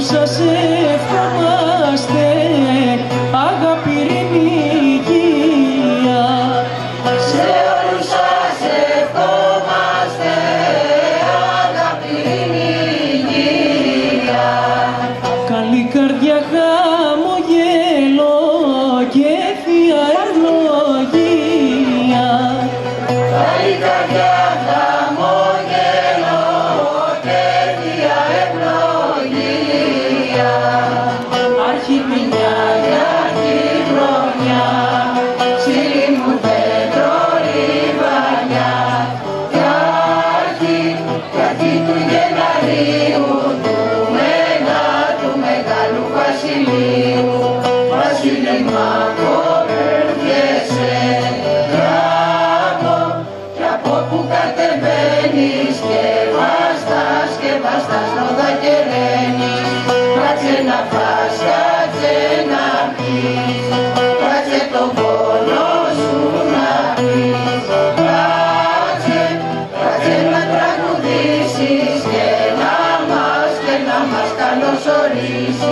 σας ευχόμαστε, αγάπη, ειρήνη, υγεία. Σε όλους σας ευχόμαστε, αγάπη, ειρήνη, υγεία. Καλή καρδιά, χαμογέλο και θεία ευλογία. Καλή καρδιά, χαμόγελο και θεία ευλογία. Αρχιμηνιά, Αρχή χρονιά, ψήλη μου δέντρο λιβανιά. Αρχή του Γεναρίου, του μεγάλου βασιλείου. Βασίλη μ' έρχεσαι, κι από που κατεβαίνεις και βαστάς νόδα και ραίνεις. Κάτσε να φας, κάτσε να πεις, κάτσε τον πόνο σου να πεις. Κάτσε να τραγουδήσεις και να μας καλωσορίσεις.